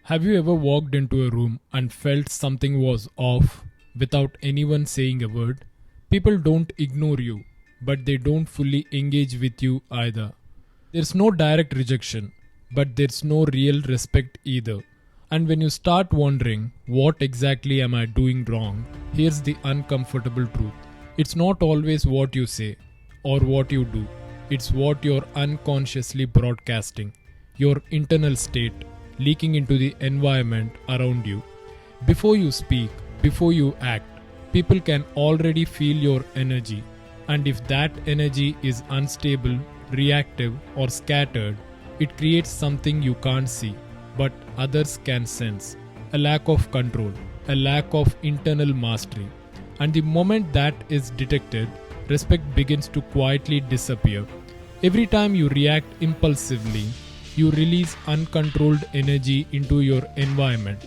Have you ever walked into a room and felt something was off without anyone saying a word? People don't ignore you, but they don't fully engage with you either. There's no direct rejection, but there's no real respect either. And when you start wondering, what exactly am I doing wrong? Here's the uncomfortable truth. It's not always what you say or what you do, it's what you're unconsciously broadcasting, your internal state leaking into the environment around you. Before you speak, before you act, people can already feel your energy. And if that energy is unstable, reactive, or scattered, it creates something you can't see, but others can sense: a lack of control, a lack of internal mastery. And the moment that is detected, respect begins to quietly disappear. Every time you react impulsively, you release uncontrolled energy into your environment,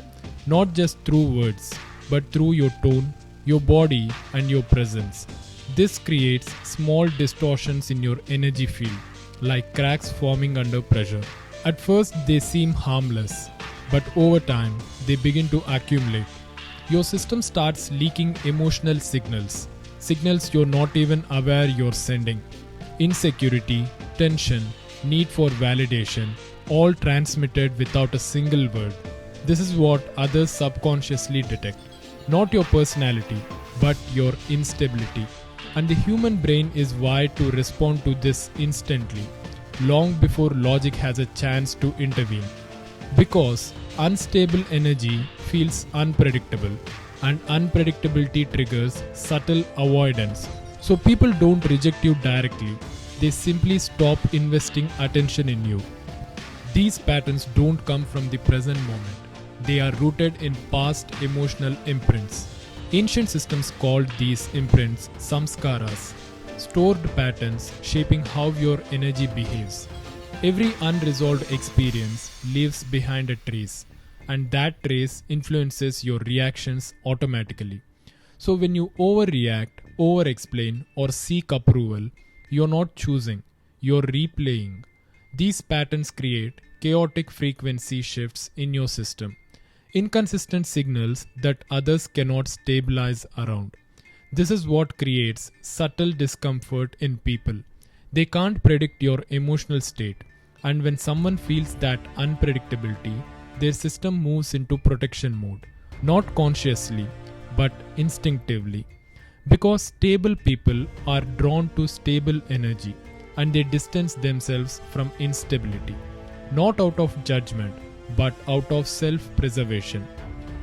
not just through words, but through your tone, your body, and your presence. This creates small distortions in your energy field, like cracks forming under pressure. At first, they seem harmless, but over time, they begin to accumulate. Your system starts leaking emotional signals, signals you're not even aware you're sending. Insecurity, tension, need for validation, all transmitted without a single word. This is what others subconsciously detect. Not your personality, but your instability. And the human brain is wired to respond to this instantly, long before logic has a chance to intervene. Because unstable energy feels unpredictable, and unpredictability triggers subtle avoidance. So people don't reject you directly, they simply stop investing attention in you. These patterns don't come from the present moment, they are rooted in past emotional imprints. Ancient systems called these imprints samskaras, stored patterns shaping how your energy behaves. Every unresolved experience leaves behind a trace, and that trace influences your reactions automatically. So, when you overreact, over explain, or seek approval, you're not choosing, you're replaying. These patterns create chaotic frequency shifts in your system, inconsistent signals that others cannot stabilize around. This is what creates subtle discomfort in people. They can't predict your emotional state, and when someone feels that unpredictability, their system moves into protection mode, not consciously, but instinctively. Because stable people are drawn to stable energy, and they distance themselves from instability, not out of judgment, but out of self-preservation.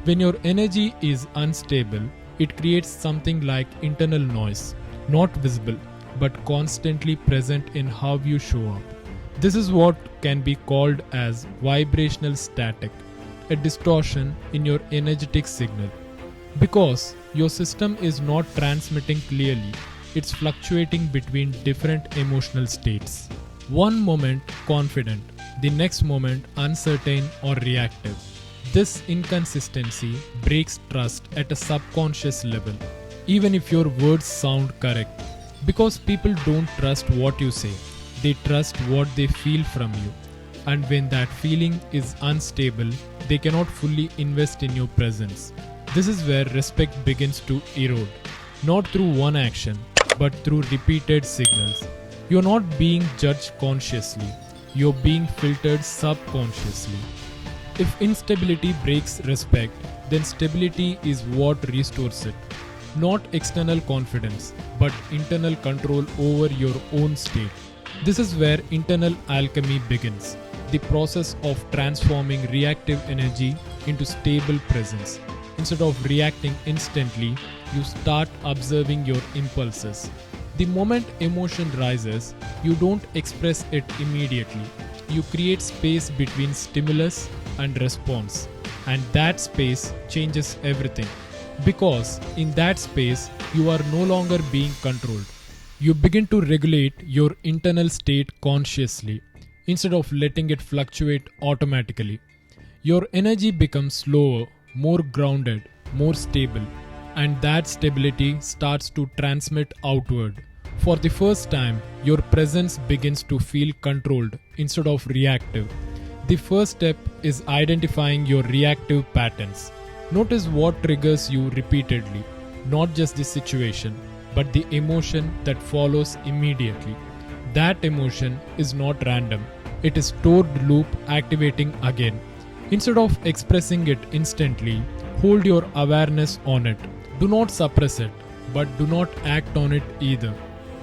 When your energy is unstable, it creates something like internal noise, not visible, but constantly present in how you show up. This is what can be called as vibrational static, a distortion in your energetic signal. Because your system is not transmitting clearly, it's fluctuating between different emotional states. One moment confident, the next moment uncertain or reactive. This inconsistency breaks trust at a subconscious level, even if your words sound correct. Because people don't trust what you say, they trust what they feel from you. And when that feeling is unstable, they cannot fully invest in your presence. This is where respect begins to erode, not through one action, but through repeated signals. You're not being judged consciously, you're being filtered subconsciously. If instability breaks respect, then stability is what restores it. Not external confidence, but internal control over your own state. This is where internal alchemy begins, the process of transforming reactive energy into stable presence. Instead of reacting instantly, you start observing your impulses. The moment emotion rises, you don't express it immediately. You create space between stimulus and response, and that space changes everything. Because in that space, you are no longer being controlled. You begin to regulate your internal state consciously instead of letting it fluctuate automatically. Your energy becomes slower, more grounded, more stable, and that stability starts to transmit outward. For the first time, your presence begins to feel controlled instead of reactive. The first step is identifying your reactive patterns. Notice what triggers you repeatedly, not just the situation, but the emotion that follows immediately. That emotion is not random, it is stored loop activating again. Instead of expressing it instantly, hold your awareness on it. Do not suppress it, but do not act on it either.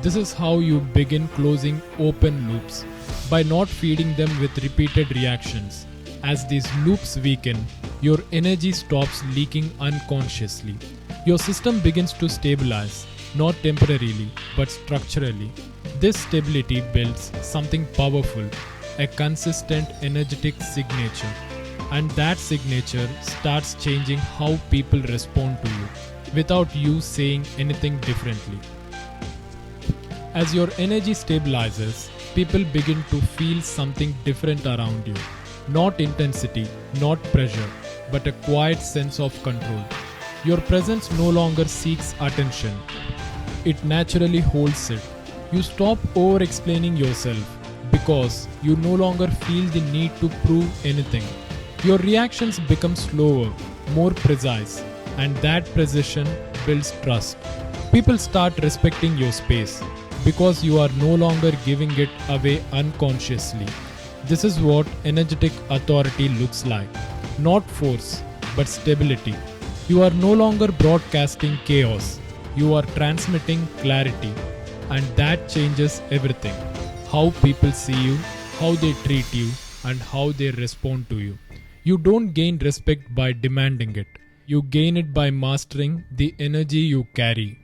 This is how you begin closing open loops, by not feeding them with repeated reactions. As these loops weaken, your energy stops leaking unconsciously. Your system begins to stabilize, not temporarily, but structurally. This stability builds something powerful, a consistent energetic signature. And that signature starts changing how people respond to you, without you saying anything differently. As your energy stabilizes, people begin to feel something different around you. Not intensity, not pressure, but a quiet sense of control. Your presence no longer seeks attention, it naturally holds it. You stop over explaining yourself because you no longer feel the need to prove anything. Your reactions become slower, more precise, and that precision builds trust. People start respecting your space because you are no longer giving it away unconsciously. This is what energetic authority looks like. Not force, but stability. You are no longer broadcasting chaos, you are transmitting clarity. And that changes everything. How people see you, how they treat you, and how they respond to you. You don't gain respect by demanding it. You gain it by mastering the energy you carry.